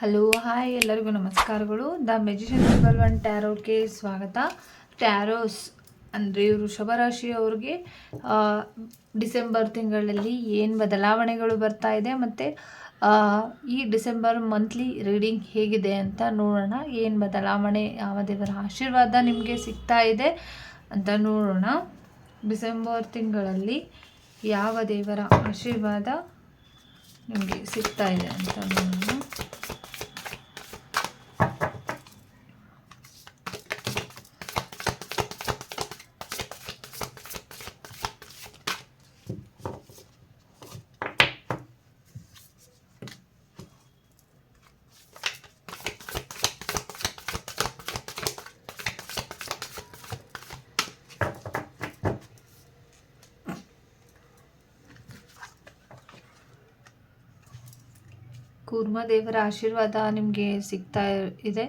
Hello hi ಎಲ್ಲರಿಗೂ ನಮಸ್ಕಾರಗಳು. The magician triple one ಟ್ಯಾರೋಗೆ ಸ್ವಾಗತ. ಟ್ಯಾರೋಸ್ ಅಂದರೆ ವೃಷಭ ರಾಶಿಯವ್ರಿಗೆ ಡಿಸೆಂಬರ್ ತಿಂಗಳಲ್ಲಿ ಏನು ಬದಲಾವಣೆಗಳು ಬರ್ತಾ ಇದೆ ಮತ್ತು ಈ ಡಿಸೆಂಬರ್ ಮಂತ್ಲಿ ರೀಡಿಂಗ್ ಹೇಗಿದೆ ಅಂತ ನೋಡೋಣ. ಏನು ಬದಲಾವಣೆ, ಯಾವ ದೇವರ ಆಶೀರ್ವಾದ ನಿಮಗೆ ಸಿಗ್ತಾ ಇದೆ ಅಂತ ನೋಡೋಣ. ಡಿಸೆಂಬರ್ ತಿಂಗಳಲ್ಲಿ ಯಾವ ದೇವರ ಆಶೀರ್ವಾದ ನಿಮಗೆ ಸಿಗ್ತಾ ಇದೆ ಅಂತ ನೋಡೋಣ. ಕೂರ್ಮದೇವರ ಆಶೀರ್ವಾದ ನಿಮಗೆ ಸಿಗ್ತಾ ಇದೆ.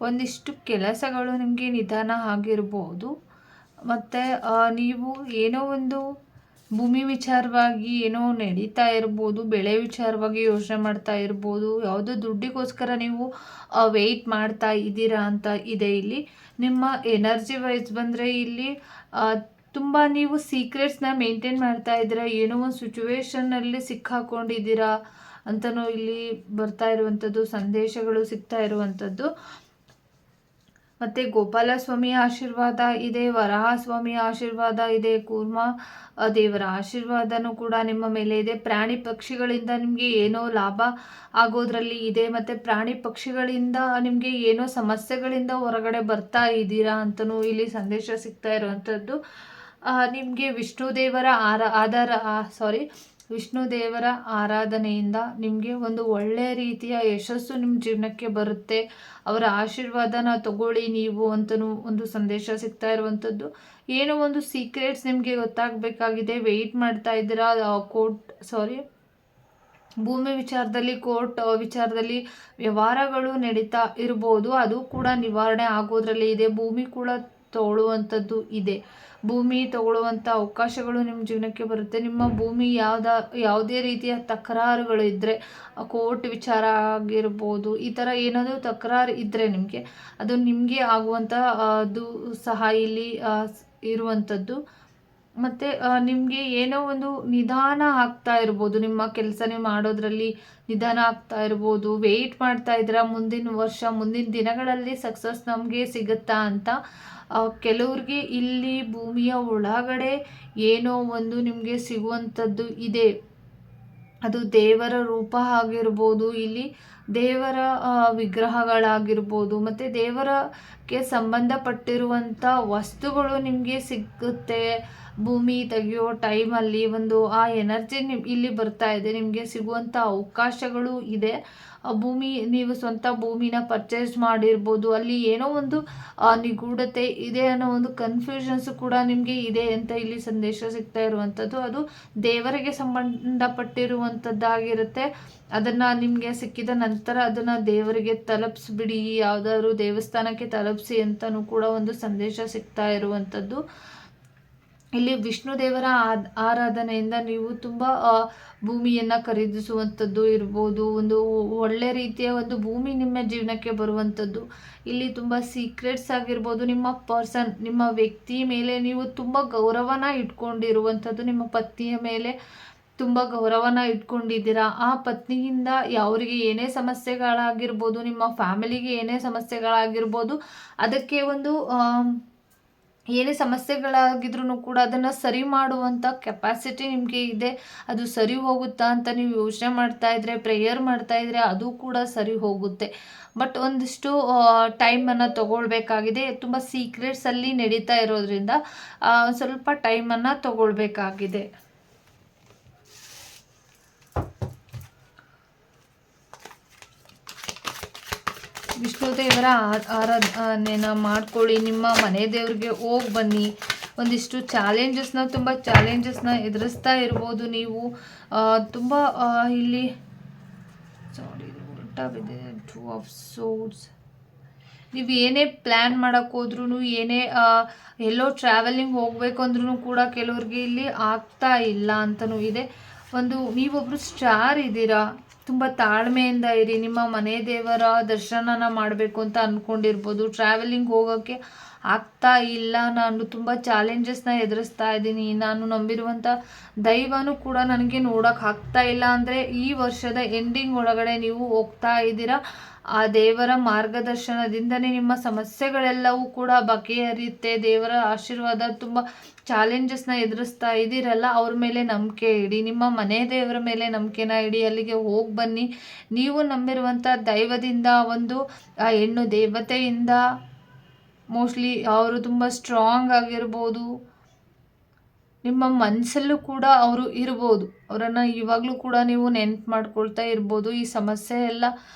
ಒಂದಿಷ್ಟು ಕೆಲಸಗಳು ನಿಮಗೆ ನಿಧಾನ ಆಗಿರ್ಬೋದು. ಮತ್ತು ನೀವು ಏನೋ ಒಂದು ಭೂಮಿ ವಿಚಾರವಾಗಿ ಏನೋ ನಡೀತಾ ಇರ್ಬೋದು, ಬೆಳೆ ವಿಚಾರವಾಗಿ ಯೋಚನೆ ಮಾಡ್ತಾ ಇರ್ಬೋದು, ಯಾವುದೋ ದುಡ್ಡಿಗೋಸ್ಕರ ನೀವು ವೆಯ್ಟ್ ಮಾಡ್ತಾ ಇದ್ದೀರಾ ಅಂತ ಇದೆ. ಇಲ್ಲಿ ನಿಮ್ಮ ಎನರ್ಜಿ ವೈಸ್ ಬಂದರೆ ಇಲ್ಲಿ ತುಂಬ ನೀವು ಸೀಕ್ರೆಟ್ಸ್ನ ಮೇಂಟೈನ್ ಮಾಡ್ತಾ ಇದ್ದೀರಾ, ಏನೋ ಒಂದು ಸಿಚುವೇಶನ್ನಲ್ಲಿ ಸಿಕ್ಕಾಕೊಂಡಿದ್ದೀರಾ ಅಂತಲೂ ಇಲ್ಲಿ ಬರ್ತಾ ಇರುವಂಥದ್ದು, ಸಂದೇಶಗಳು ಸಿಗ್ತಾ ಇರುವಂಥದ್ದು. ಮತ್ತು ಗೋಪಾಲಸ್ವಾಮಿಯ ಆಶೀರ್ವಾದ ಇದೆ, ವರಾಹ ಸ್ವಾಮಿಯ ಆಶೀರ್ವಾದ ಇದೆ, ಕೂರ್ಮ ದೇವರ ಆಶೀರ್ವಾದನೂ ಕೂಡ ನಿಮ್ಮ ಮೇಲೆ ಇದೆ. ಪ್ರಾಣಿ ಪಕ್ಷಿಗಳಿಂದ ನಿಮಗೆ ಏನೋ ಲಾಭ ಆಗೋದ್ರಲ್ಲಿ ಇದೆ. ಮತ್ತು ಪ್ರಾಣಿ ಪಕ್ಷಿಗಳಿಂದ ನಿಮಗೆ ಏನೋ ಸಮಸ್ಯೆಗಳಿಂದ ಹೊರಗಡೆ ಬರ್ತಾ ಇದ್ದೀರಾ ಅಂತಲೂ ಇಲ್ಲಿ ಸಂದೇಶ ಸಿಗ್ತಾ ಇರುವಂಥದ್ದು. ನಿಮಗೆ ವಿಷ್ಣು ದೇವರ ಆರಾಧನೆಯಿಂದ ನಿಮಗೆ ಒಂದು ಒಳ್ಳೆಯ ರೀತಿಯ ಯಶಸ್ಸು ನಿಮ್ಮ ಜೀವನಕ್ಕೆ ಬರುತ್ತೆ. ಅವರ ಆಶೀರ್ವಾದನ ತಗೊಳ್ಳಿ ನೀವು ಅಂತಲೂ ಒಂದು ಸಂದೇಶ ಸಿಗ್ತಾ ಇರುವಂಥದ್ದು. ಏನೋ ಒಂದು ಸೀಕ್ರೆಟ್ಸ್ ನಿಮಗೆ ಗೊತ್ತಾಗಬೇಕಾಗಿದೆ, ವೆಯ್ಟ್ ಮಾಡ್ತಾ ಇದ್ದೀರಾ. ಭೂಮಿ ವಿಚಾರದಲ್ಲಿ, ಕೋರ್ಟ್ ವಿಚಾರದಲ್ಲಿ ವ್ಯವಹಾರಗಳು ನಡೀತಾ ಇರ್ಬೋದು, ಅದು ಕೂಡ ನಿವಾರಣೆ ಆಗೋದ್ರಲ್ಲಿ ಇದೆ. ಭೂಮಿ ಕೂಡ ತಗೊಳ್ಳುವಂಥದ್ದು ಇದೆ. ಭೂಮಿ ತಗೊಳ್ಳುವಂಥ ಅವಕಾಶಗಳು ನಿಮ್ಮ ಜೀವನಕ್ಕೆ ಬರುತ್ತೆ. ನಿಮ್ಮ ಭೂಮಿ ಯಾವುದೇ ರೀತಿಯ ತಕರಾರುಗಳು ಇದ್ದರೆ, ಕೋರ್ಟ್ ವಿಚಾರ ಆಗಿರ್ಬೋದು, ಈ ಥರ ಏನಾದರೂ ತಕರಾರು ಇದ್ದರೆ ನಿಮಗೆ ಅದು ನಿಮಗೆ ಆಗುವಂಥ ಅದು ಸಹ ಇಲ್ಲಿ ಇರುವಂಥದ್ದು. ಮತ್ತು ನಿಮಗೆ ಏನೋ ಒಂದು ನಿಧಾನ ಆಗ್ತಾ ಇರ್ಬೋದು, ನಿಮ್ಮ ಕೆಲಸ ನೀವು ಮಾಡೋದ್ರಲ್ಲಿ ನಿಧಾನ ಆಗ್ತಾ ಇರ್ಬೋದು, ವೆಯ್ಟ್ ಮಾಡ್ತಾ ಇದ್ದೀರಾ ಮುಂದಿನ ವರ್ಷ, ಮುಂದಿನ ದಿನಗಳಲ್ಲಿ ಸಕ್ಸಸ್ ನಮಗೆ ಸಿಗುತ್ತಾ ಅಂತ. ಕೆಲವ್ರಿಗೆ ಇಲ್ಲಿ ಭೂಮಿಯ ಒಳಗಡೆ ಏನೋ ಒಂದು ನಿಮಗೆ ಸಿಗುವಂಥದ್ದು ಇದೆ. ಅದು ದೇವರ ರೂಪ ಆಗಿರ್ಬೋದು, ಇಲ್ಲಿ ದೇವರ ವಿಗ್ರಹಗಳಾಗಿರ್ಬೋದು, ಮತ್ತು ದೇವರಕ್ಕೆ ಸಂಬಂಧಪಟ್ಟಿರುವಂಥ ವಸ್ತುಗಳು ನಿಮಗೆ ಸಿಗುತ್ತೆ. ಭೂಮಿ ತೆಗೆಯೋ ಟೈಮಲ್ಲಿ ಒಂದು ಆ ಎನರ್ಜಿ ಇಲ್ಲಿ ಬರ್ತಾ ಇದೆ, ನಿಮಗೆ ಸಿಗುವಂಥ ಅವಕಾಶಗಳು ಇದೆ. ನೀವು ಸ್ವಂತ ಭೂಮಿನ ಪರ್ಚೇಸ್ ಮಾಡಿರ್ಬೋದು, ಅಲ್ಲಿ ಏನೋ ಒಂದು ನಿಗೂಢತೆ ಇದೆ ಅನ್ನೋ ಒಂದು ಕನ್ಫ್ಯೂಷನ್ಸು ಕೂಡ ನಿಮಗೆ ಇದೆ ಅಂತ ಇಲ್ಲಿ ಸಂದೇಶ ಸಿಗ್ತಾ ಇರುವಂಥದ್ದು. ಅದು ದೇವರಿಗೆ ಸಂಬಂಧಪಟ್ಟಿರುವಂಥದ್ದಾಗಿರುತ್ತೆ. ಅದನ್ನು ನಿಮಗೆ ಸಿಕ್ಕಿದ ನಂತರ ಅದನ್ನು ದೇವರಿಗೆ ತಲುಪಿಸ್ಬಿಡಿ, ಯಾವುದಾದ್ರು ದೇವಸ್ಥಾನಕ್ಕೆ ತಲುಪಿಸಿ ಅಂತಲೂ ಕೂಡ ಒಂದು ಸಂದೇಶ ಸಿಗ್ತಾ ಇರುವಂಥದ್ದು. ಇಲ್ಲಿ ವಿಷ್ಣು ದೇವರ ಆರಾಧನೆಯಿಂದ ನೀವು ತುಂಬ ಭೂಮಿಯನ್ನು ಖರೀದಿಸುವಂಥದ್ದು ಇರ್ಬೋದು, ಒಂದು ಒಳ್ಳೆ ರೀತಿಯ ಒಂದು ಭೂಮಿ ನಿಮ್ಮ ಜೀವನಕ್ಕೆ ಬರುವಂಥದ್ದು. ಇಲ್ಲಿ ತುಂಬ ಸೀಕ್ರೆಟ್ಸ್ ಆಗಿರ್ಬೋದು, ನಿಮ್ಮ ವ್ಯಕ್ತಿ ಮೇಲೆ ನೀವು ತುಂಬ ಗೌರವನ ಇಟ್ಕೊಂಡಿರುವಂಥದ್ದು, ನಿಮ್ಮ ಪತ್ನಿಯ ಮೇಲೆ ತುಂಬ ಗೌರವನ ಇಟ್ಕೊಂಡಿದ್ದೀರಾ. ಆ ಪತ್ನಿಯಿಂದ ಅವರಿಗೆ ಏನೇ ಸಮಸ್ಯೆಗಳಾಗಿರ್ಬೋದು, ನಿಮ್ಮ ಫ್ಯಾಮಿಲಿಗೆ ಏನೇ ಸಮಸ್ಯೆಗಳಾಗಿರ್ಬೋದು, ಅದಕ್ಕೆ ಒಂದು ಏನೇ ಸಮಸ್ಯೆಗಳಾಗಿದ್ರೂ ಕೂಡ ಅದನ್ನು ಸರಿ ಮಾಡುವಂಥ ಕೆಪಾಸಿಟಿ ನಿಮಗೆ ಇದೆ. ಅದು ಸರಿ ಹೋಗುತ್ತಾ ಅಂತ ನೀವು ಯೋಚನೆ ಮಾಡ್ತಾ ಇದ್ರೆ, ಪ್ರೇಯರ್ ಮಾಡ್ತಾ ಇದ್ರೆ ಅದು ಕೂಡ ಸರಿ ಹೋಗುತ್ತೆ. ಬಟ್ ಒಂದಿಷ್ಟು ಟೈಮನ್ನು ತಗೊಳ್ಬೇಕಾಗಿದೆ. ತುಂಬ ಸೀಕ್ರೆಟ್ಸಲ್ಲಿ ನಡೀತಾ ಇರೋದ್ರಿಂದ ಸ್ವಲ್ಪ ಟೈಮನ್ನು ತಗೊಳ್ಬೇಕಾಗಿದೆ. ವಿಷ್ಣು ದೇವರ ಆರಾಧನೆನ ಮಾಡ್ಕೊಳ್ಳಿ. ನಿಮ್ಮ ಮನೆ ದೇವ್ರಿಗೆ ಹೋಗಿ ಬನ್ನಿ. ಒಂದಿಷ್ಟು ತುಂಬ ಚಾಲೆಂಜಸ್ನ ಎದುರಿಸ್ತಾ ಇರ್ಬೋದು ನೀವು. ತುಂಬ ಇಲ್ಲಿ ಟೂ ಆಫ್ ಸೋರ್ಡ್ಸ್. ನೀವು ಏನೇ ಪ್ಲ್ಯಾನ್ ಮಾಡೋಕ್ಕೆ ಹೋದ್ರೂ, ಏನೇ ಎಲ್ಲೋ ಟ್ರಾವೆಲಿಂಗ್ ಹೋಗಬೇಕು ಅಂದ್ರೂ ಕೂಡ ಕೆಲವ್ರಿಗೆ ಇಲ್ಲಿ ಆಗ್ತಾ ಇಲ್ಲ ಅಂತಲೂ ಇದೆ. ನೀವೊಬ್ಬರು ಸ್ಟಾರ್ ಇದ್ದೀರಾ, ತುಂಬ ತಾಳ್ಮೆಯಿಂದ ಇರಿ. ನಿಮ್ಮ ಮನೆ ದೇವರ ದರ್ಶನನ ಮಾಡಬೇಕು ಅಂತ ಅಂದ್ಕೊಂಡಿರ್ಬೋದು. ಟ್ರಾವೆಲಿಂಗ್ ಹೋಗೋಕ್ಕೆ ಆಗ್ತಾ ಇಲ್ಲ, ನಾನು ತುಂಬ ಚಾಲೆಂಜಸ್ನ ಎದುರಿಸ್ತಾ ಇದ್ದೀನಿ, ನಾನು ನಂಬಿರುವಂಥ ದೈವನೂ ಕೂಡ ನನಗೆ ನೋಡೋಕೆ ಆಗ್ತಾ ಇಲ್ಲ ಅಂದರೆ ಈ ವರ್ಷದ ಎಂಡಿಂಗ್ ಒಳಗಡೆ ನೀವು ಹೋಗ್ತಾ ಇದ್ದೀರಾ. ಆ ದೇವರ ಮಾರ್ಗದರ್ಶನದಿಂದನೇ ನಿಮ್ಮ ಸಮಸ್ಯೆಗಳೆಲ್ಲವೂ ಕೂಡ ಬಗೆಹರಿಯುತ್ತೆ. ದೇವರ ಆಶೀರ್ವಾದ. ತುಂಬ ಚಾಲೆಂಜಸ್ನ ಎದುರಿಸ್ತಾ ಇದ್ದೀರಲ್ಲ, ಅವ್ರ ಮೇಲೆ ನಂಬಿಕೆ ಇಡಿ, ನಿಮ್ಮ ಮನೆ ದೇವರ ಮೇಲೆ ನಂಬಿಕೆನ ಇಡಿ, ಅಲ್ಲಿಗೆ ಹೋಗಿ ಬನ್ನಿ. ನೀವು ನಂಬಿರುವಂಥ ದೈವದಿಂದ, ಒಂದು ಹೆಣ್ಣು ದೇವತೆಯಿಂದ, ಮೋಸ್ಟ್ಲಿ ಅವರು ತುಂಬ ಸ್ಟ್ರಾಂಗ್ ಆಗಿರ್ಬೋದು, ನಿಮ್ಮ ಮನಸ್ಸಲ್ಲೂ ಕೂಡ ಅವರು ಇರ್ಬೋದು. ಅವರನ್ನು ಇವಾಗಲೂ ಕೂಡ ನೀವು ನೆನ್ಪು ಮಾಡ್ಕೊಳ್ತಾ ಇರ್ಬೋದು. ಈ ಸಮಸ್ಯೆ ಎಲ್ಲ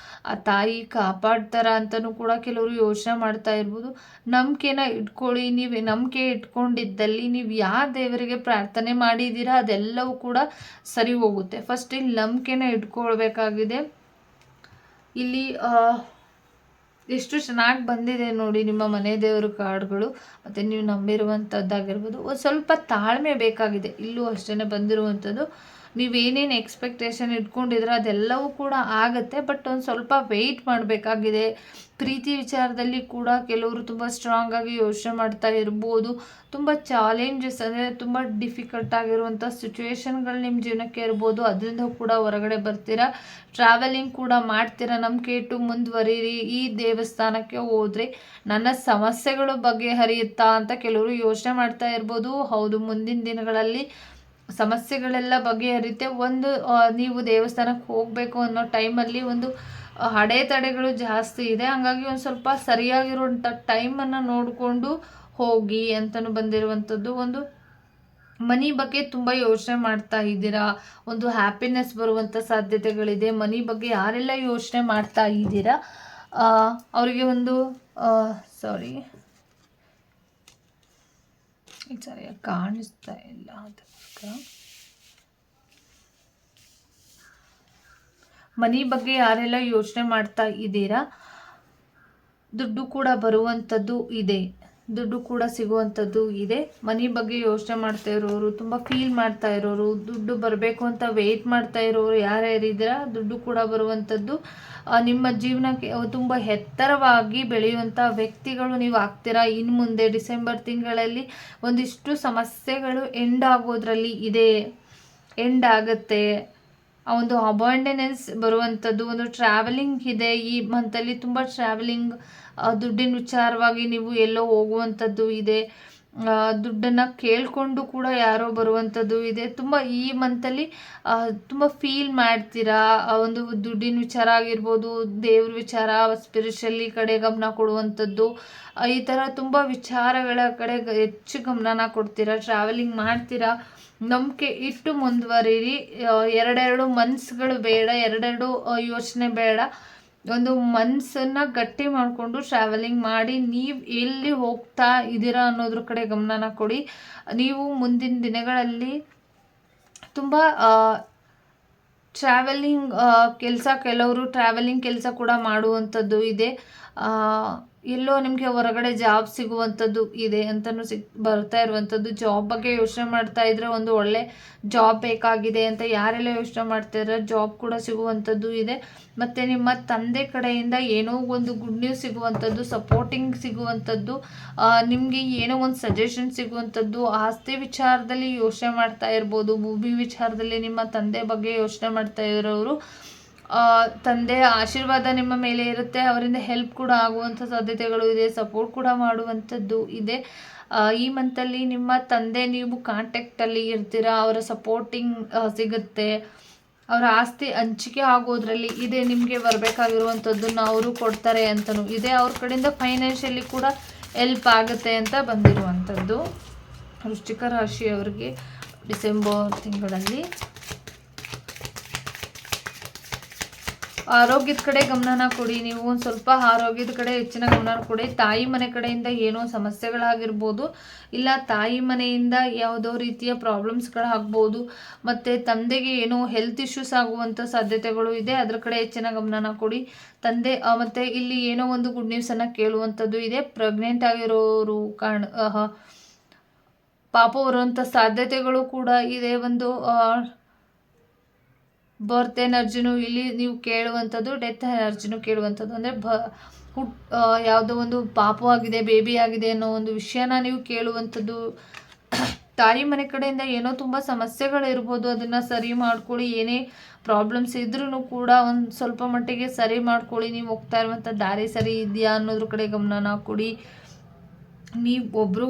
ಆ ತಾಯಿ ಕಾಪಾಡ್ತಾರ ಅಂತಲೂ ಕೂಡ ಕೆಲವರು ಯೋಚನೆ ಮಾಡ್ತಾ ಇರ್ಬೋದು. ನಂಬಿಕೆನ ಇಟ್ಕೊಳ್ಳಿ. ನೀವು ನಂಬಿಕೆ ಇಟ್ಕೊಂಡಿದ್ದಲ್ಲಿ ನೀವು ಯಾವ ದೇವರಿಗೆ ಪ್ರಾರ್ಥನೆ ಮಾಡಿದ್ದೀರಾ ಅದೆಲ್ಲವೂ ಕೂಡ ಸರಿ ಹೋಗುತ್ತೆ. ಫಸ್ಟ್ ಇಲ್ಲಿ ನಂಬಿಕೆನ ಇಟ್ಕೊಳ್ಬೇಕಾಗಿದೆ. ಇಲ್ಲಿ ಎಷ್ಟು ಚೆನ್ನಾಗಿ ಬಂದಿದೆ ನೋಡಿ ನಿಮ್ಮ ಮನೆ ದೇವರ ಕಾರ್ಡ್ಗಳು, ಮತ್ತು ನೀವು ನಂಬಿರುವಂಥದ್ದಾಗಿರ್ಬೋದು. ಒಂದು ಸ್ವಲ್ಪ ತಾಳ್ಮೆ ಬೇಕಾಗಿದೆ. ಇಲ್ಲೂ ಅಷ್ಟೇ ಬಂದಿರುವಂಥದ್ದು. ನೀವೇನೇನು ಎಕ್ಸ್ಪೆಕ್ಟೇಷನ್ ಇಟ್ಕೊಂಡಿದ್ರೆ ಅದೆಲ್ಲವೂ ಕೂಡ ಆಗುತ್ತೆ, ಬಟ್ ಒಂದು ಸ್ವಲ್ಪ ವೆಯ್ಟ್ ಮಾಡಬೇಕಾಗಿದೆ. ಪ್ರೀತಿ ವಿಚಾರದಲ್ಲಿ ಕೂಡ ಕೆಲವರು ತುಂಬ ಸ್ಟ್ರಾಂಗಾಗಿ ಯೋಚನೆ ಮಾಡ್ತಾ ಇರ್ಬೋದು. ತುಂಬ ಚಾಲೆಂಜಸ್ ಅಂದರೆ ತುಂಬ ಡಿಫಿಕಲ್ಟ್ ಆಗಿರುವಂಥ ಸಿಚುವೇಶನ್ಗಳು ನಿಮ್ಮ ಜೀವನಕ್ಕೆ ಇರ್ಬೋದು. ಅದರಿಂದ ಕೂಡ ಹೊರಗಡೆ ಬರ್ತೀರಾ. ಟ್ರಾವೆಲಿಂಗ್ ಕೂಡ ಮಾಡ್ತೀರಾ. ನಂಬಿಕೆ ಇಟ್ಟು ಮುಂದುವರಿರಿ. ಈ ದೇವಸ್ಥಾನಕ್ಕೆ ಹೋದರೆ ನನ್ನ ಸಮಸ್ಯೆಗಳು ಬಗೆಹರಿಯುತ್ತಾ ಅಂತ ಕೆಲವರು ಯೋಚನೆ ಮಾಡ್ತಾ ಇರ್ಬೋದು. ಹೌದು, ಮುಂದಿನ ದಿನಗಳಲ್ಲಿ ಸಮಸ್ಯೆಗಳೆಲ್ಲ ಬಗೆಹರಿಯುತ್ತೆ. ಒಂದು ನೀವು ದೇವಸ್ಥಾನಕ್ಕೆ ಹೋಗಬೇಕು ಅನ್ನೋ ಟೈಮಲ್ಲಿ ಒಂದು ಅಡೆತಡೆಗಳು ಜಾಸ್ತಿ ಇದೆ. ಹಾಗಾಗಿ ಒಂದು ಸ್ವಲ್ಪ ಸರಿಯಾಗಿರುವಂಥ ಟೈಮನ್ನು ನೋಡಿಕೊಂಡು ಹೋಗಿ ಅಂತಲೂ ಬಂದಿರುವಂಥದ್ದು. ಒಂದು ಮನಿ ಬಗ್ಗೆ ತುಂಬ ಯೋಚನೆ ಮಾಡ್ತಾ ಇದ್ದೀರಾ, ಒಂದು ಹ್ಯಾಪಿನೆಸ್ ಬರುವಂಥ ಸಾಧ್ಯತೆಗಳಿದೆ. ಮನಿ ಬಗ್ಗೆ ಯಾರೆಲ್ಲ ಯೋಚನೆ ಮಾಡ್ತಾ ಇದ್ದೀರಾ ಅವರಿಗೆ ಒಂದು ಸರಿಯಾಗಿ ಕಾಣಿಸ್ತಾ ಇಲ್ಲ, ಅದಕ್ಕೆ ಮನಿ ಬಗ್ಗೆ ಯಾರೆಲ್ಲ ಯೋಚನೆ ಮಾಡ್ತಾ ಇದ್ದೀರಾ, ದುಡ್ಡು ಕೂಡ ಬರುವಂಥದ್ದು ಇದೆ, ದುಡ್ಡು ಕೂಡ ಸಿಗುವಂಥದ್ದು ಇದೆ. ಮನಿ ಬಗ್ಗೆ ಯೋಚನೆ ಮಾಡ್ತಾ ಇರೋರು, ತುಂಬ ಫೀಲ್ ಮಾಡ್ತಾ ಇರೋರು, ದುಡ್ಡು ಬರಬೇಕು ಅಂತ ವೆಯ್ಟ್ ಮಾಡ್ತಾ ಇರೋರು ಯಾರ್ಯಾರಿದ್ದೀರಾ, ದುಡ್ಡು ಕೂಡ ಬರುವಂಥದ್ದು. ನಿಮ್ಮ ಜೀವನಕ್ಕೆ ತುಂಬ ಎತ್ತರವಾಗಿ ಬೆಳೆಯುವಂಥ ವ್ಯಕ್ತಿಗಳು ನೀವು ಆಗ್ತೀರಾ. ಇನ್ನು ಮುಂದೆ ಡಿಸೆಂಬರ್ ತಿಂಗಳಲ್ಲಿ ಒಂದಿಷ್ಟು ಸಮಸ್ಯೆಗಳು ಎಂಡ್ ಆಗೋದ್ರಲ್ಲಿ ಇದೆ, ಎಂಡ್ ಆಗುತ್ತೆ. ಒಂದು ಅಬಾಂಡೆನೆನ್ಸ್ ಬರುವಂಥದ್ದು, ಒಂದು ಟ್ರಾವೆಲಿಂಗ್ ಇದೆ ಈ ಮಂತಲ್ಲಿ. ತುಂಬ ಟ್ರಾವೆಲಿಂಗ್, ದುಡ್ಡಿನ ವಿಚಾರವಾಗಿ ನೀವು ಎಲ್ಲೋ ಹೋಗುವಂಥದ್ದು ಇದೆ. ದುಡ್ಡನ್ನು ಕೇಳಿಕೊಂಡು ಕೂಡ ಯಾರೋ ಬರುವಂಥದ್ದು ಇದೆ. ತುಂಬ ಈ ಮಂತಲ್ಲಿ ತುಂಬ ಫೀಲ್ ಮಾಡ್ತೀರಾ. ಒಂದು ದುಡ್ಡಿನ ವಿಚಾರ ಆಗಿರ್ಬೋದು, ದೇವ್ರ ವಿಚಾರ, ಸ್ಪಿರಿಚುವಲಿ ಕಡೆ ಗಮನ ಕೊಡುವಂಥದ್ದು, ಈ ಥರ ತುಂಬ ವಿಚಾರಗಳ ಕಡೆ ಹೆಚ್ಚು ಗಮನನ ಕೊಡ್ತೀರಾ. ಟ್ರಾವೆಲಿಂಗ್ ಮಾಡ್ತೀರಾ. ನಂಬಿಕೆ ಇಟ್ಟು ಮುಂದುವರಿರಿ. ಎರಡೆರಡು ಮನಸ್ಸುಗಳು ಬೇಡ, ಎರಡೆರಡು ಯೋಚನೆ ಬೇಡ. ಒಂದು ಮನಸ್ಸನ್ನು ಗಟ್ಟಿ ಮಾಡಿಕೊಂಡು ಟ್ರಾವೆಲಿಂಗ್ ಮಾಡಿ. ನೀವು ಎಲ್ಲಿ ಹೋಗ್ತಾ ಇದ್ದೀರಾ ಅನ್ನೋದ್ರ ಕಡೆ ಗಮನನ ಕೊಡಿ. ನೀವು ಮುಂದಿನ ದಿನಗಳಲ್ಲಿ ತುಂಬ ಟ್ರಾವೆಲಿಂಗ್ ಕೆಲಸ, ಕೆಲವರು ಟ್ರಾವೆಲಿಂಗ್ ಕೆಲಸ ಕೂಡ ಮಾಡುವಂಥದ್ದು ಇದೆ. ಎಲ್ಲೋ ನಿಮಗೆ ಹೊರಗಡೆ ಜಾಬ್ ಸಿಗುವಂಥದ್ದು ಇದೆ ಅಂತಲೂ ಬರ್ತಾ ಇರುವಂಥದ್ದು. ಜಾಬ್ ಬಗ್ಗೆ ಯೋಚನೆ ಮಾಡ್ತಾ ಇದ್ರೆ ಒಂದು ಒಳ್ಳೆ ಜಾಬ್ ಬೇಕಾಗಿದೆ ಅಂತ ಯಾರೆಲ್ಲ ಯೋಚನೆ ಮಾಡ್ತಾಯಿದ್ರೆ ಜಾಬ್ ಕೂಡ ಸಿಗುವಂಥದ್ದು ಇದೆ. ಮತ್ತು ನಿಮ್ಮ ತಂದೆ ಕಡೆಯಿಂದ ಏನೋ ಒಂದು ಗುಡ್ ನ್ಯೂಸ್ ಸಿಗುವಂಥದ್ದು, ಸಪೋರ್ಟಿಂಗ್ ಸಿಗುವಂಥದ್ದು, ನಿಮಗೆ ಏನೋ ಒಂದು ಸಜೆಷನ್ ಸಿಗುವಂಥದ್ದು. ಆಸ್ತಿ ವಿಚಾರದಲ್ಲಿ ಯೋಚನೆ ಮಾಡ್ತಾ ಇರ್ಬೋದು, ಭೂಮಿ ವಿಚಾರದಲ್ಲಿ ನಿಮ್ಮ ತಂದೆ ಬಗ್ಗೆ ಯೋಚನೆ ಮಾಡ್ತಾ ಇರೋರು, ತಂದೆಯ ಆಶೀರ್ವಾದ ನಿಮ್ಮ ಮೇಲೆ ಇರುತ್ತೆ. ಅವರಿಂದ ಹೆಲ್ಪ್ ಕೂಡ ಆಗುವಂಥ ಸಾಧ್ಯತೆಗಳು ಇದೆ, ಸಪೋರ್ಟ್ ಕೂಡ ಮಾಡುವಂಥದ್ದು ಇದೆ. ಈ ಮಂತಲ್ಲಿ ನಿಮ್ಮ ತಂದೆ ನೀವು ಕಾಂಟ್ಯಾಕ್ಟಲ್ಲಿ ಇರ್ತೀರಾ, ಅವರ ಸಪೋರ್ಟಿಂಗ್ ಸಿಗುತ್ತೆ. ಅವರ ಆಸ್ತಿ ಹಂಚಿಕೆ ಆಗೋದ್ರಲ್ಲಿ ಇದೆ. ನಿಮಗೆ ಬರಬೇಕಾಗಿರುವಂಥದ್ದನ್ನು ಅವರು ಕೊಡ್ತಾರೆ ಅಂತಲೂ ಇದೆ. ಅವ್ರ ಕಡೆಯಿಂದ ಫೈನಾನ್ಷಿಯಲಿ ಕೂಡ ಹೆಲ್ಪ್ ಆಗುತ್ತೆ ಅಂತ ಬಂದಿರುವಂಥದ್ದು. ವೃಶ್ಚಿಕ ರಾಶಿಯವರಿಗೆ ಡಿಸೆಂಬರ್ ತಿಂಗಳಲ್ಲಿ ಆರೋಗ್ಯದ ಕಡೆ ಗಮನನ ಕೊಡಿ. ನೀವು ಒಂದು ಸ್ವಲ್ಪ ಆರೋಗ್ಯದ ಕಡೆ ಹೆಚ್ಚಿನ ಗಮನ ಕೊಡಿ. ತಾಯಿ ಮನೆ ಕಡೆಯಿಂದ ಏನೋ ಸಮಸ್ಯೆಗಳಾಗಿರ್ಬೋದು, ಇಲ್ಲ ತಾಯಿ ಮನೆಯಿಂದ ಯಾವುದೋ ರೀತಿಯ ಪ್ರಾಬ್ಲಮ್ಸ್ಗಳಾಗ್ಬೋದು, ಮತ್ತು ತಂದೆಗೆ ಏನೋ ಹೆಲ್ತ್ ಇಶ್ಯೂಸ್ ಆಗುವಂಥ ಸಾಧ್ಯತೆಗಳು ಇದೆ. ಅದರ ಕಡೆ ಹೆಚ್ಚಿನ ಗಮನನ ಕೊಡಿ. ತಂದೆ ಮತ್ತು ಇಲ್ಲಿ ಏನೋ ಒಂದು ಗುಡ್ ನ್ಯೂಸನ್ನು ಕೇಳುವಂಥದ್ದು ಇದೆ. ಪ್ರೆಗ್ನೆಂಟ್ ಆಗಿರೋರು ಪಾಪ ಬರುವಂಥ ಸಾಧ್ಯತೆಗಳು ಕೂಡ ಇದೆ. ಒಂದು ಬರ್ತ್ ಎನರ್ಜಿನೂ ಇಲ್ಲಿ ನೀವು ಕೇಳುವಂಥದ್ದು, ಡೆತ್ ಎನರ್ಜಿನೂ ಕೇಳುವಂಥದ್ದು. ಅಂದರೆ ಯಾವುದೋ ಒಂದು ಪಾಪು ಆಗಿದೆ, ಬೇಬಿ ಆಗಿದೆ ಅನ್ನೋ ಒಂದು ವಿಷಯನ ನೀವು ಕೇಳುವಂಥದ್ದು. ತಾಯಿ ಮನೆ ಕಡೆಯಿಂದ ಏನೋ ತುಂಬ ಸಮಸ್ಯೆಗಳಿರ್ಬೋದು, ಅದನ್ನು ಸರಿ ಮಾಡ್ಕೊಳ್ಳಿ. ಏನೇ ಪ್ರಾಬ್ಲಮ್ಸ್ ಇದ್ರೂ ಕೂಡ ಒಂದು ಸ್ವಲ್ಪ ಮಟ್ಟಿಗೆ ಸರಿ ಮಾಡ್ಕೊಳ್ಳಿ. ನೀವು ಹೋಗ್ತಾ ಇರುವಂಥ ದಾರಿ ಸರಿ ಇದೆಯಾ ಅನ್ನೋದ್ರ ಕಡೆ ಗಮನನ ಕೊಡಿ. ನೀವು ಒಬ್ಬರು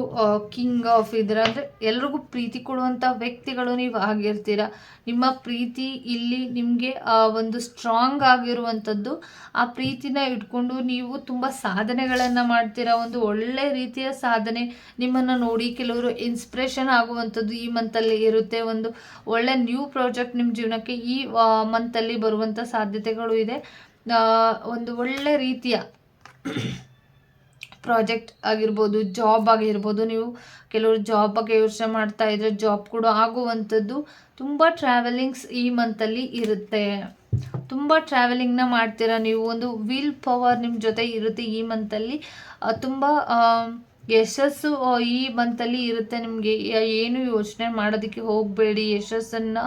ಕಿಂಗ್ ಆಫ್ ಇದ್ದೀರ, ಅಂದರೆ ಎಲ್ರಿಗೂ ಪ್ರೀತಿ ಕೊಡುವಂಥ ವ್ಯಕ್ತಿಗಳು ನೀವು ಆಗಿರ್ತೀರ. ನಿಮ್ಮ ಪ್ರೀತಿ ಇಲ್ಲಿ ನಿಮಗೆ ಒಂದು ಸ್ಟ್ರಾಂಗ್ ಆಗಿರುವಂಥದ್ದು. ಆ ಪ್ರೀತಿನ ಇಟ್ಕೊಂಡು ನೀವು ತುಂಬ ಸಾಧನೆಗಳನ್ನು ಮಾಡ್ತೀರಾ. ಒಂದು ಒಳ್ಳೆ ರೀತಿಯ ಸಾಧನೆ ನಿಮ್ಮನ್ನು ನೋಡಿ ಕೆಲವರು ಇನ್ಸ್ಪಿರೇಷನ್ ಆಗುವಂಥದ್ದು ಈ ಮಂತಲ್ಲಿ ಇರುತ್ತೆ. ಒಂದು ಒಳ್ಳೆ ನ್ಯೂ ಪ್ರಾಜೆಕ್ಟ್ ನಿಮ್ಮ ಜೀವನಕ್ಕೆ ಈ ಮಂತಲ್ಲಿ ಬರುವಂಥ ಸಾಧ್ಯತೆಗಳು ಇದೆ. ಒಂದು ಒಳ್ಳೆ ರೀತಿಯ ಪ್ರಾಜೆಕ್ಟ್ ಆಗಿರ್ಬೋದು, ಜಾಬ್ ಆಗಿರ್ಬೋದು. ನೀವು ಕೆಲವರು ಜಾಬ್ ಬಗ್ಗೆ ಯೋಚನೆ ಮಾಡ್ತಾ ಇದ್ರೆ ಜಾಬ್ ಕೂಡ ಆಗುವಂಥದ್ದು. ತುಂಬ ಟ್ರಾವೆಲಿಂಗ್ಸ್ ಈ ಮಂತಲ್ಲಿ ಇರುತ್ತೆ. ತುಂಬ ಟ್ರಾವೆಲಿಂಗ್ನ ಮಾಡ್ತೀರಾ ನೀವು. ಒಂದು ವಿಲ್ ಪವರ್ ನಿಮ್ಮ ಜೊತೆ ಇರುತ್ತೆ ಈ ಮಂತಲ್ಲಿ. ತುಂಬ ಯಶಸ್ಸು ಈ ಮಂತಲ್ಲಿ ಇರುತ್ತೆ ನಿಮಗೆ. ಏನು ಯೋಚನೆ ಮಾಡೋದಕ್ಕೆ ಹೋಗಬೇಡಿ, ಯಶಸ್ಸನ್ನು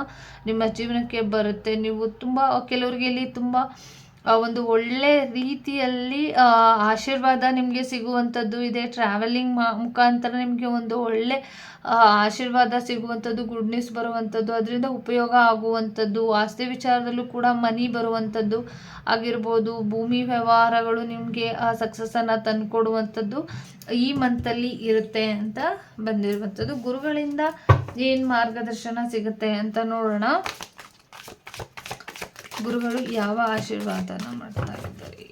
ನಿಮ್ಮ ಜೀವನಕ್ಕೆ ಬರುತ್ತೆ. ನೀವು ತುಂಬ ಕೆಲವರಿಗೆ ಇಲ್ಲಿ ತುಂಬ ಒಂದು ಒಳ್ಳೆ ರೀತಿಯಲ್ಲಿ ಆಶೀರ್ವಾದ ನಿಮಗೆ ಸಿಗುವಂಥದ್ದು ಇದೆ. ಟ್ರಾವೆಲಿಂಗ್ ಮುಖಾಂತರ ನಿಮಗೆ ಒಂದು ಒಳ್ಳೆ ಆಶೀರ್ವಾದ ಸಿಗುವಂಥದ್ದು, ಗುಡ್ ನ್ಯೂಸ್ ಬರುವಂಥದ್ದು, ಅದರಿಂದ ಉಪಯೋಗ ಆಗುವಂಥದ್ದು. ಆಸ್ತಿ ವಿಚಾರದಲ್ಲೂ ಕೂಡ ಮನಿ ಬರುವಂಥದ್ದು ಆಗಿರ್ಬೋದು. ಭೂಮಿ ವ್ಯವಹಾರಗಳು ನಿಮಗೆ ಸಕ್ಸಸ್ಸನ್ನು ತಂದುಕೊಡುವಂಥದ್ದು ಈ ಮಂತಲ್ಲಿ ಇರುತ್ತೆ ಅಂತ ಬಂದಿರುವಂಥದ್ದು. ಗುರುಗಳಿಂದ ಏನು ಮಾರ್ಗದರ್ಶನ ಸಿಗುತ್ತೆ ಅಂತ ನೋಡೋಣ. ಗುರುಗಳು ಯಾವ ಆಶೀರ್ವಾದನ ಮಾಡ್ತಾ ಇದ್ದಾರೆ?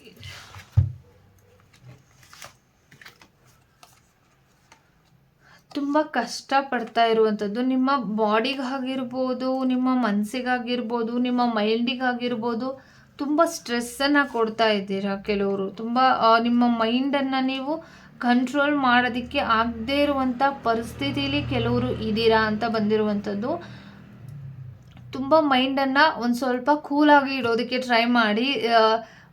ತುಂಬ ಕಷ್ಟಪಡ್ತಾ ಇರುವಂಥದ್ದು ನಿಮ್ಮ ಬಾಡಿಗಾಗಿರ್ಬೋದು, ನಿಮ್ಮ ಮನಸ್ಸಿಗಾಗಿರ್ಬೋದು, ನಿಮ್ಮ ಮೈಂಡಿಗಾಗಿರ್ಬೋದು ತುಂಬ ಸ್ಟ್ರೆಸ್ಸನ್ನು ಕೊಡ್ತಾ ಇದ್ದೀರಾ. ಕೆಲವರು ತುಂಬ ನಿಮ್ಮ ಮೈಂಡನ್ನು ನೀವು ಕಂಟ್ರೋಲ್ ಮಾಡೋದಕ್ಕೆ ಆಗದೇ ಇರುವಂಥ ಪರಿಸ್ಥಿತಿಲಿ ಕೆಲವರು ಇದ್ದೀರಾ ಅಂತ ಬಂದಿರುವಂಥದ್ದು. ತುಂಬ ಮೈಂಡನ್ನು ಒಂದು ಸ್ವಲ್ಪ ಕೂಲಾಗಿ ಇಡೋದಕ್ಕೆ ಟ್ರೈ ಮಾಡಿ.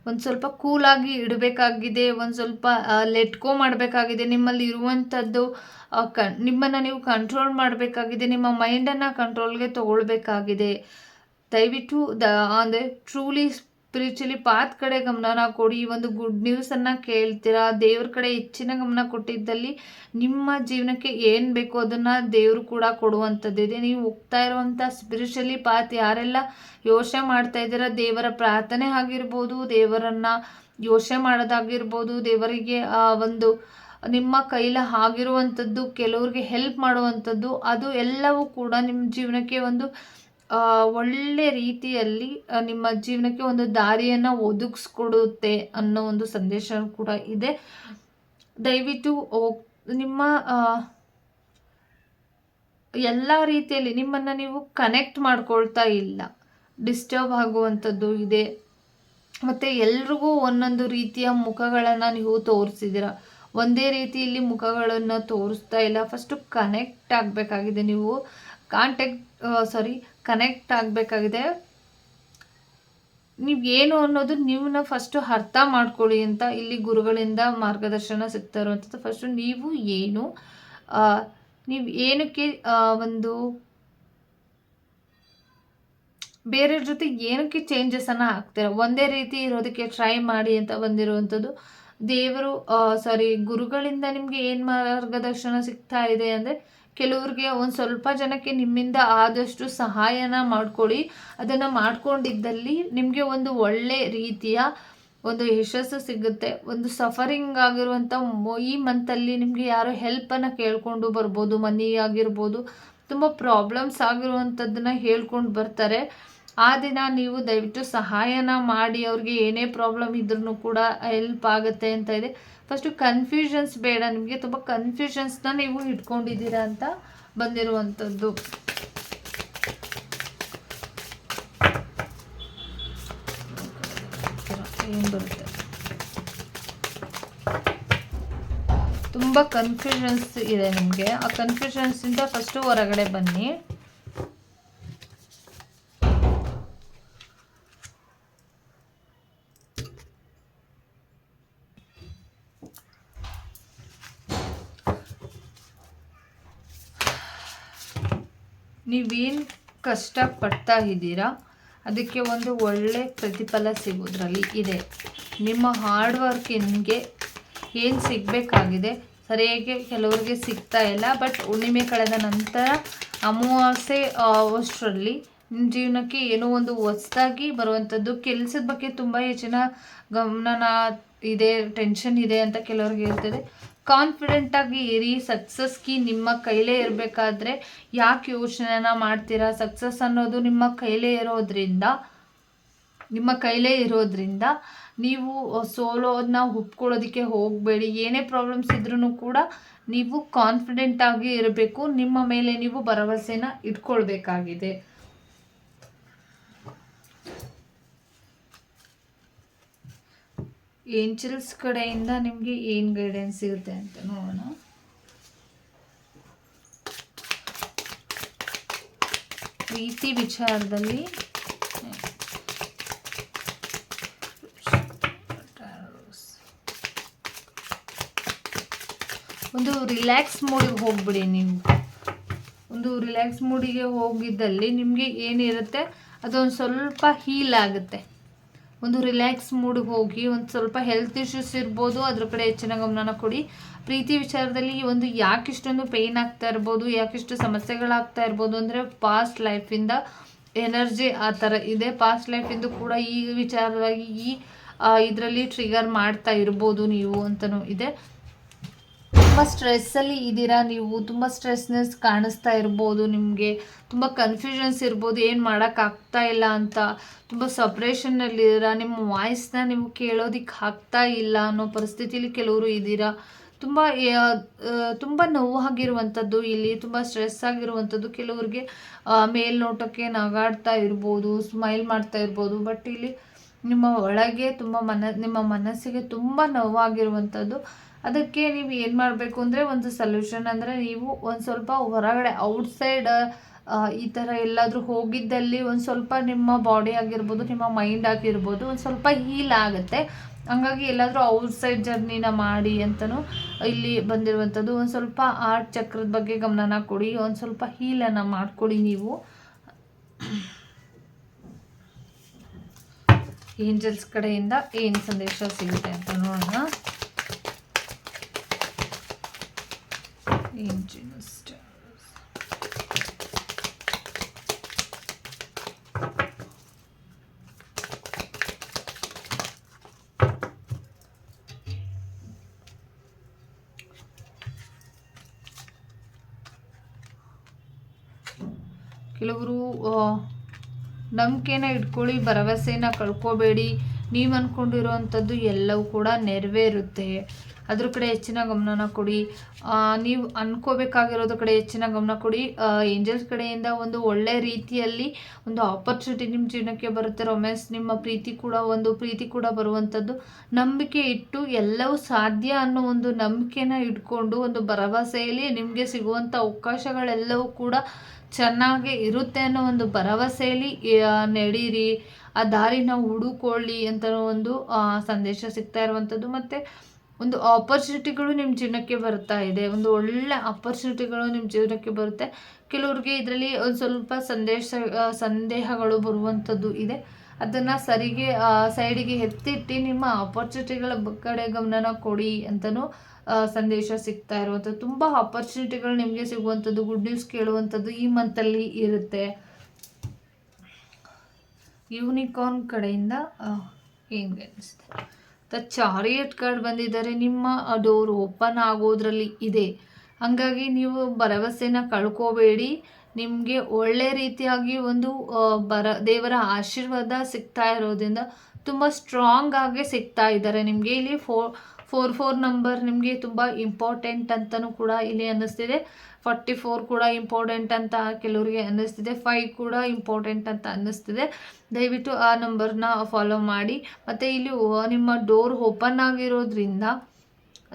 ಒಂದು ಸ್ವಲ್ಪ ಕೂಲಾಗಿ ಇಡಬೇಕಾಗಿದೆ, ಒಂದು ಸ್ವಲ್ಪ ಲೆಟ್ಕೋ ಮಾಡಬೇಕಾಗಿದೆ. ನಿಮ್ಮಲ್ಲಿ ಇರುವಂಥದ್ದು ನಿಮ್ಮನ್ನು ನೀವು ಕಂಟ್ರೋಲ್ ಮಾಡಬೇಕಾಗಿದೆ. ನಿಮ್ಮ ಮೈಂಡನ್ನು ಕಂಟ್ರೋಲ್ಗೆ ತೊಗೊಳ್ಬೇಕಾಗಿದೆ. ದಯವಿಟ್ಟು ಅಂದರೆ ಟ್ರೂಲಿ ಸ್ಪಿರಿಚುಲಿ ಪಾತ್ ಕಡೆ ಗಮನನ ಕೊಡಿ. ಒಂದು ಗುಡ್ ನ್ಯೂಸನ್ನು ಕೇಳ್ತೀರಾ. ದೇವ್ರ ಕಡೆ ಹೆಚ್ಚಿನ ಗಮನ ಕೊಟ್ಟಿದ್ದಲ್ಲಿ ನಿಮ್ಮ ಜೀವನಕ್ಕೆ ಏನು ಬೇಕೋ ಅದನ್ನು ದೇವರು ಕೂಡ ಕೊಡುವಂಥದ್ದಿದೆ. ನೀವು ಹೋಗ್ತಾ ಇರುವಂಥ ಸ್ಪಿರಿಚುಲಿ ಪಾತ್ ಯಾರೆಲ್ಲ ಯೋಚನೆ ಮಾಡ್ತಾ ಇದ್ದೀರಾ, ದೇವರ ಪ್ರಾರ್ಥನೆ ಆಗಿರ್ಬೋದು, ದೇವರನ್ನು ಯೋಚನೆ ಮಾಡೋದಾಗಿರ್ಬೋದು, ದೇವರಿಗೆ ಒಂದು ನಿಮ್ಮ ಕೈಲಿ ಆಗಿರುವಂಥದ್ದು, ಕೆಲವ್ರಿಗೆ ಹೆಲ್ಪ್ ಮಾಡುವಂಥದ್ದು, ಅದು ಎಲ್ಲವೂ ಕೂಡ ನಿಮ್ಮ ಜೀವನಕ್ಕೆ ಒಂದು ಒಳ್ಳೆ ರೀತಿಯಲ್ಲಿ ನಿಮ್ಮ ಜೀವನಕ್ಕೆ ಒಂದು ದಾರಿಯನ್ನು ಒದಗಿಸ್ಕೊಡುತ್ತೆ ಅನ್ನೋ ಒಂದು ಸಂದೇಶ ಕೂಡ ಇದೆ. ದಯವಿಟ್ಟು ನಿಮ್ಮ ಎಲ್ಲ ರೀತಿಯಲ್ಲಿ ನಿಮ್ಮನ್ನು ನೀವು ಕನೆಕ್ಟ್ ಮಾಡ್ಕೊಳ್ತಾ ಇಲ್ಲ, ಡಿಸ್ಟರ್ಬ್ ಆಗುವಂಥದ್ದು ಇದೆ. ಮತ್ತು ಎಲ್ರಿಗೂ ಒಂದೊಂದು ರೀತಿಯ ಮುಖಗಳನ್ನು ನೀವು ತೋರಿಸಿದ್ದೀರ. ಒಂದೇ ರೀತಿಯಲ್ಲಿ ಮುಖಗಳನ್ನು ತೋರಿಸ್ತಾ ಇಲ್ಲ. ಫಸ್ಟು ಕನೆಕ್ಟ್ ಆಗಬೇಕಾಗಿದೆ. ನೀವು ಕನೆಕ್ಟ್ ಆಗಬೇಕಾಗಿದೆ. ನೀವು ಏನು ಅನ್ನೋದು ನೀವನ್ನ ಫಸ್ಟು ಅರ್ಥ ಮಾಡ್ಕೊಳ್ಳಿ ಅಂತ ಇಲ್ಲಿ ಗುರುಗಳಿಂದ ಮಾರ್ಗದರ್ಶನ ಸಿಗ್ತಾ ಇರುವಂಥದ್ದು. ಫಸ್ಟು ನೀವು ಏನು, ನೀವು ಏನಕ್ಕೆ ಒಂದು ಬೇರೆಯವ್ರ ಜೊತೆ ಏನಕ್ಕೆ ಚೇಂಜಸನ್ನು ಹಾಕ್ತೀರ, ಒಂದೇ ರೀತಿ ಇರೋದಕ್ಕೆ ಟ್ರೈ ಮಾಡಿ ಅಂತ ಬಂದಿರುವಂಥದ್ದು. ದೇವರು ಗುರುಗಳಿಂದ ನಿಮಗೆ ಏನು ಮಾರ್ಗದರ್ಶನ ಸಿಗ್ತಾ ಇದೆ ಅಂದರೆ, ಕೆಲವ್ರಿಗೆ ಒಂದು ಸ್ವಲ್ಪ ಜನಕ್ಕೆ ನಿಮ್ಮಿಂದ ಆದಷ್ಟು ಸಹಾಯನ ಮಾಡ್ಕೊಳ್ಳಿ. ಅದನ್ನು ಮಾಡ್ಕೊಂಡಿದ್ದಲ್ಲಿ ನಿಮಗೆ ಒಂದು ಒಳ್ಳೆ ರೀತಿಯ ಒಂದು ಯಶಸ್ಸು ಸಿಗುತ್ತೆ. ಒಂದು ಸಫರಿಂಗ್ ಆಗಿರುವಂಥ ಈ ಮಂತಲ್ಲಿ ನಿಮಗೆ ಯಾರೋ ಹೆಲ್ಪನ್ನು ಕೇಳ್ಕೊಂಡು ಬರ್ಬೋದು. ಮನಿ ಆಗಿರ್ಬೋದು, ತುಂಬ ಪ್ರಾಬ್ಲಮ್ಸ್ ಆಗಿರುವಂಥದ್ದನ್ನು ಹೇಳ್ಕೊಂಡು ಬರ್ತಾರೆ. ಆ ದಿನ ನೀವು ದಯವಿಟ್ಟು ಸಹಾಯನ ಮಾಡಿ. ಅವ್ರಿಗೆ ಏನೇ ಪ್ರಾಬ್ಲಮ್ ಇದ್ರೂ ಕೂಡ ಹೆಲ್ಪ್ ಆಗುತ್ತೆ ಅಂತ ಇದೆ. ಫಸ್ಟು ಕನ್ಫ್ಯೂಷನ್ಸ್ ಬೇಡ. ನಿಮಗೆ ತುಂಬ ಕನ್ಫ್ಯೂಷನ್ಸ್ನ ನೀವು ಇಟ್ಕೊಂಡಿದ್ದೀರಾ ಅಂತ ಬಂದಿರುವಂಥದ್ದು. ಏನು ಬರುತ್ತೆ, ತುಂಬ ಕನ್ಫ್ಯೂಷನ್ಸ್ ಇದೆ ನಿಮಗೆ. ಆ ಕನ್ಫ್ಯೂಷನ್ಸಿಂದ ಫಸ್ಟು ಹೊರಗಡೆ ಬನ್ನಿ. ನೀವೇನು ಕಷ್ಟಪಡ್ತಾ ಇದ್ದೀರಾ ಅದಕ್ಕೆ ಒಂದು ಒಳ್ಳೆ ಪ್ರತಿಫಲ ಸಿಗೋದ್ರಲ್ಲಿ ಇದೆ. ನಿಮ್ಮ ಹಾರ್ಡ್ ವರ್ಕಿನ್ಗೆ ಏನು ಸಿಗಬೇಕಾಗಿದೆ ಸರಿಯಾಗಿ ಕೆಲವರಿಗೆ ಸಿಗ್ತಾ ಇಲ್ಲ. ಬಟ್ ಹುಣ್ಣಿಮೆ ಕಳೆದ ನಂತರ ಅಮಾವಾಸ್ಯೆ ಅಷ್ಟರಲ್ಲಿ ನಿಮ್ಮ ಜೀವನಕ್ಕೆ ಏನೋ ಒಂದು ಹೊಸದಾಗಿ ಬರುವಂಥದ್ದು, ಕೆಲಸದ ಬಗ್ಗೆ ತುಂಬ ಹೆಚ್ಚಿನ ಗಮನ ಇದೆ, ಟೆನ್ಷನ್ ಇದೆ ಅಂತ ಕೆಲವ್ರಿಗೆ ಇರ್ತದೆ. ಕಾನ್ಫಿಡೆಂಟಾಗಿ ಇರಿ. ಸಕ್ಸಸ್ ಕೀ ನಿಮ್ಮ ಕೈಲೇ ಇರಬೇಕಾದ್ರೆ ಯಾಕೆ ಯೋಚನೆನ ಮಾಡ್ತೀರಾ? ಸಕ್ಸಸ್ ಅನ್ನೋದು ನಿಮ್ಮ ಕೈಲೇ ಇರೋದ್ರಿಂದ ನೀವು ಸೋಲೋದನ್ನ ಒಪ್ಕೊಳ್ಳೋದಕ್ಕೆ ಹೋಗಬೇಡಿ. ಏನೇ ಪ್ರಾಬ್ಲಮ್ಸ್ ಇದ್ರೂ ಕೂಡ ನೀವು ಕಾನ್ಫಿಡೆಂಟಾಗಿ ಇರಬೇಕು. ನಿಮ್ಮ ಮೇಲೆ ನೀವು ಭರವಸೆನ ಇಟ್ಕೊಳ್ಬೇಕಾಗಿದೆ. ಏಂಜಲ್ಸ್ ಕಡೆಯಿಂದ ನಿಮಗೆ ಏನು ಗೈಡೆನ್ಸ್ ಸಿಗುತ್ತೆ ಅಂತ ನೋಡೋಣ. ಪ್ರೀತಿ ವಿಚಾರದಲ್ಲಿ ಒಂದು ರಿಲ್ಯಾಕ್ಸ್ ಮೂಡಿಗೆ ಹೋಗ್ಬಿಡಿ. ನೀವು ಒಂದು ರಿಲ್ಯಾಕ್ಸ್ ಮೂಡಿಗೆ ಹೋಗಿದ್ದಲ್ಲಿ ನಿಮಗೆ ಏನಿರುತ್ತೆ ಅದೊಂದು ಸ್ವಲ್ಪ ಹೀಲ್ ಆಗುತ್ತೆ. ಒಂದು ರಿಲ್ಯಾಕ್ಸ್ ಮೂಡಿಗೆ ಹೋಗಿ ಒಂದು ಸ್ವಲ್ಪ ಹೆಲ್ತ್ ಇಶ್ಯೂಸ್ ಇರ್ಬೋದು, ಅದ್ರ ಕಡೆ ಹೆಚ್ಚಿನ ಗಮನ ಕೊಡಿ. ಪ್ರೀತಿ ವಿಚಾರದಲ್ಲಿ ಒಂದು ಯಾಕಿಷ್ಟೊಂದು ಪೇಯ್ನ್ ಆಗ್ತಾ ಇರ್ಬೋದು, ಯಾಕಿಷ್ಟು ಸಮಸ್ಯೆಗಳಾಗ್ತಾ ಇರ್ಬೋದು ಅಂದರೆ ಪಾಸ್ಟ್ ಲೈಫಿಂದ ಎನರ್ಜಿ ಆ ಥರ ಇದೆ. ಪಾಸ್ಟ್ ಲೈಫಿಂದು ಕೂಡ ಈ ವಿಚಾರವಾಗಿ ಇದರಲ್ಲಿ ಟ್ರಿಗರ್ ಮಾಡ್ತಾ ಇರ್ಬೋದು ನೀವು ಅಂತಲೂ ಇದೆ. ತುಂಬ ಸ್ಟ್ರೆಸ್ಸಲ್ಲಿ ಇದ್ದೀರಾ ನೀವು, ತುಂಬ ಸ್ಟ್ರೆಸ್ನೆಸ್ ಕಾಣಿಸ್ತಾ ಇರ್ಬೋದು, ನಿಮಗೆ ತುಂಬ ಕನ್ಫ್ಯೂಷನ್ಸ್ ಇರ್ಬೋದು, ಏನು ಮಾಡೋಕ್ಕಾಗ್ತಾ ಇಲ್ಲ ಅಂತ. ತುಂಬ ಸಪ್ರೇಷನ್ನಲ್ಲಿದ್ದೀರಾ, ನಿಮ್ಮ ವಾಯ್ಸ್ನ ನೀವು ಕೇಳೋದಕ್ಕೆ ಆಗ್ತಾ ಇಲ್ಲ ಅನ್ನೋ ಪರಿಸ್ಥಿತಿಲಿ ಕೆಲವರು ಇದ್ದೀರಾ. ತುಂಬ ನೋವಾಗಿರುವಂಥದ್ದು, ಇಲ್ಲಿ ತುಂಬ ಸ್ಟ್ರೆಸ್ ಆಗಿರುವಂಥದ್ದು. ಕೆಲವ್ರಿಗೆ ಮೇಲ್ನೋಟಕ್ಕೆ ನಗಾಡ್ತಾ ಇರ್ಬೋದು, ಸ್ಮೈಲ್ ಮಾಡ್ತಾ ಇರ್ಬೋದು. ಬಟ್ ಇಲ್ಲಿ ನಿಮ್ಮ ಒಳಗೆ ನಿಮ್ಮ ಮನಸ್ಸಿಗೆ ತುಂಬ ನೋವಾಗಿರುವಂಥದ್ದು. ಅದಕ್ಕೆ ನೀವು ಏನು ಮಾಡಬೇಕು ಅಂದರೆ ಒಂದು ಸೊಲ್ಯೂಷನ್ ಅಂದರೆ ನೀವು ಒಂದು ಸ್ವಲ್ಪ ಹೊರಗಡೆ ಔಟ್ಸೈಡ್ ಈ ಥರ ಎಲ್ಲಾದರೂ ಹೋಗಿದ್ದಲ್ಲಿ ಒಂದು ಸ್ವಲ್ಪ ನಿಮ್ಮ ಬಾಡಿ ಆಗಿರ್ಬೋದು, ನಿಮ್ಮ ಮೈಂಡ್ ಆಗಿರ್ಬೋದು ಒಂದು ಸ್ವಲ್ಪ ಹೀಲ್ ಆಗುತ್ತೆ. ಹಂಗಾಗಿ ಎಲ್ಲಾದರೂ ಔಟ್ಸೈಡ್ ಜರ್ನಿನ ಮಾಡಿ ಅಂತಲೂ ಇಲ್ಲಿ ಬಂದಿರುವಂಥದ್ದು. ಒಂದು ಸ್ವಲ್ಪ ಆರ್ಟ್ ಚಕ್ರದ ಬಗ್ಗೆ ಗಮನ ಕೊಡಿ, ಒಂದು ಸ್ವಲ್ಪ ಹೀಲನ್ನು ಮಾಡಿಕೊಡಿ. ನೀವು ಏಂಜಲ್ಸ್ ಕಡೆಯಿಂದ ಏನು ಸಂದೇಶ ಸಿಗುತ್ತೆ ಅಂತ ನೋಡೋಣ. ಕೆಲವರು ನಂಬಿಕೆನ ಇಟ್ಕೊಳ್ಳಿ, ಭರವಸೆನ ಕಳ್ಕೊಬೇಡಿ. ನೀವು ಅಂದ್ಕೊಂಡಿರೋವಂಥದ್ದು ಎಲ್ಲವೂ ಕೂಡ ನೆರವೇರುತ್ತೆ. ಅದ್ರ ಕಡೆ ಹೆಚ್ಚಿನ ಗಮನ ಕೊಡಿ. ನೀವು ಅನ್ಕೋಬೇಕಾಗಿರೋದ್ರ ಕಡೆ ಹೆಚ್ಚಿನ ಗಮನ ಕೊಡಿ. ಏಂಜಲ್ಸ್ ಕಡೆಯಿಂದ ಒಂದು ಒಳ್ಳೆ ರೀತಿಯಲ್ಲಿ ಒಂದು ಆಪರ್ಚುನಿಟಿ ನಿಮ್ಮ ಜೀವನಕ್ಕೆ ಬರುತ್ತೆ. ರೊಮ್ಯಾನ್ಸ್ ನಿಮ್ಮ ಪ್ರೀತಿ ಕೂಡ ಬರುವಂಥದ್ದು. ನಂಬಿಕೆ ಇಟ್ಟು ಎಲ್ಲವೂ ಸಾಧ್ಯ ಅನ್ನೋ ಒಂದು ನಂಬಿಕೆನ ಇಟ್ಕೊಂಡು ಒಂದು ಭರವಸೆಯಲ್ಲಿ ನಿಮಗೆ ಸಿಗುವಂಥ ಅವಕಾಶಗಳೆಲ್ಲವೂ ಕೂಡ ಚೆನ್ನಾಗಿ ಇರುತ್ತೆ ಅನ್ನೋ ಒಂದು ಭರವಸೆಯಲ್ಲಿ ನಡೀರಿ, ಆ ದಾರಿನ ಹುಡುಕೊಳ್ಳಿ ಅಂತ ಒಂದು ಸಂದೇಶ ಸಿಗ್ತಾ ಇರುವಂಥದ್ದು. ಮತ್ತು ಒಂದು ಆಪರ್ಚುನಿಟಿಗಳು ನಿಮ್ಮ ಜೀವನಕ್ಕೆ ಬರ್ತಾ ಇದೆ, ಒಂದು ಒಳ್ಳೆ ಆಪರ್ಚುನಿಟಿಗಳು ನಿಮ್ಮ ಜೀವನಕ್ಕೆ ಬರುತ್ತೆ. ಕೆಲವ್ರಿಗೆ ಇದರಲ್ಲಿ ಒಂದು ಸ್ವಲ್ಪ ಸಂದೇಹಗಳು ಬರುವಂಥದ್ದು ಇದೆ. ಅದನ್ನು ಸೈಡಿಗೆ ಎತ್ತಿಟ್ಟು ನಿಮ್ಮ ಆಪರ್ಚುನಿಟಿಗಳ ಕಡೆ ಗಮನ ಕೊಡಿ ಅಂತಲೂ ಸಂದೇಶ ಸಿಗ್ತಾ ಇರುವಂಥದ್ದು. ತುಂಬ ಆಪರ್ಚುನಿಟಿಗಳು ನಿಮಗೆ ಸಿಗುವಂಥದ್ದು, ಗುಡ್ ನ್ಯೂಸ್ ಕೇಳುವಂಥದ್ದು ಈ ಮಂತಲ್ಲಿ ಇರುತ್ತೆ. ಯೂನಿಕಾರ್ನ್ ಕಡೆಯಿಂದ ಹೆಂಗೆ ಅನಿಸುತ್ತೆ? ಚಾರಿಯಟ್ ಕಾರ್ಡ್ ಬಂದಿದ್ದಾರೆ. ನಿಮ್ಮ ಡೋರ್ ಓಪನ್ ಆಗೋದ್ರಲ್ಲಿ ಇದೆ. ಹಾಗಾಗಿ ನೀವು ಭರವಸೆನ ಕಳ್ಕೋಬೇಡಿ. ನಿಮಗೆ ಒಳ್ಳೆ ರೀತಿಯಾಗಿ ಒಂದು ದೇವರ ಆಶೀರ್ವಾದ ಸಿಗ್ತಾ ಇರೋದ್ರಿಂದ ತುಂಬ ಸ್ಟ್ರಾಂಗ್ ಆಗಿ ಸಿಗ್ತಾ ಇದ್ದಾರೆ ನಿಮಗೆ. ಇಲ್ಲಿ 44 ನಂಬರ್ ನಿಮಗೆ ತುಂಬ ಇಂಪಾರ್ಟೆಂಟ್ ಅಂತಲೂ ಕೂಡ ಇಲ್ಲಿ ಅನ್ನಿಸ್ತಿದೆ. 44 ಕೂಡ ಇಂಪಾರ್ಟೆಂಟ್ ಅಂತ ಕೆಲವರಿಗೆ ಅನ್ನಿಸ್ತಿದೆ. 5 ಕೂಡ ಇಂಪಾರ್ಟೆಂಟ್ ಅಂತ ಅನ್ನಿಸ್ತಿದೆ. ದಯವಿಟ್ಟು ಆ ನಂಬರ್ನ ಫಾಲೋ ಮಾಡಿ. ಮತ್ತು ಇಲ್ಲಿ ನಿಮ್ಮ ಡೋರ್ ಓಪನ್ ಆಗಿರೋದ್ರಿಂದ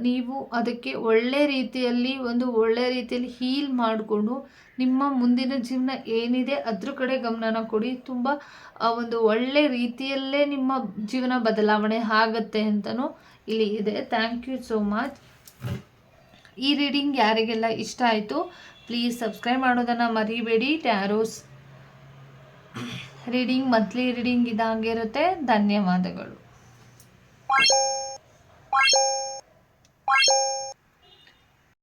ನೀವು ಅದಕ್ಕೆ ಒಳ್ಳೆ ರೀತಿಯಲ್ಲಿ ಹೀಲ್ ಮಾಡಿಕೊಂಡು ನಿಮ್ಮ ಮುಂದಿನ ಜೀವನ ಏನಿದೆ ಅದ್ರ ಕಡೆ ಗಮನ ಕೊಡಿ. ತುಂಬ ಒಂದು ಒಳ್ಳೆ ರೀತಿಯಲ್ಲೇ ನಿಮ್ಮ ಜೀವನ ಬದಲಾವಣೆ ಆಗುತ್ತೆ ಅಂತಲೂ ಇಲ್ಲಿ ಇದೆ. Thank you so much. ಈ ರೀಡಿಂಗ್ ಯಾರಿಗೆಲ್ಲ ಇಷ್ಟ ಆಯಿತು ಪ್ಲೀಸ್ ಸಬ್ಸ್ಕ್ರೈಬ್ ಮಾಡೋದನ್ನು ಮರಿಬೇಡಿ. ಟ್ಯಾರೋಸ್ ರೀಡಿಂಗ್ ಮಂತ್ಲಿ ರೀಡಿಂಗ್ ಇದಾಗಿರುತ್ತೆ. ಧನ್ಯವಾದಗಳು.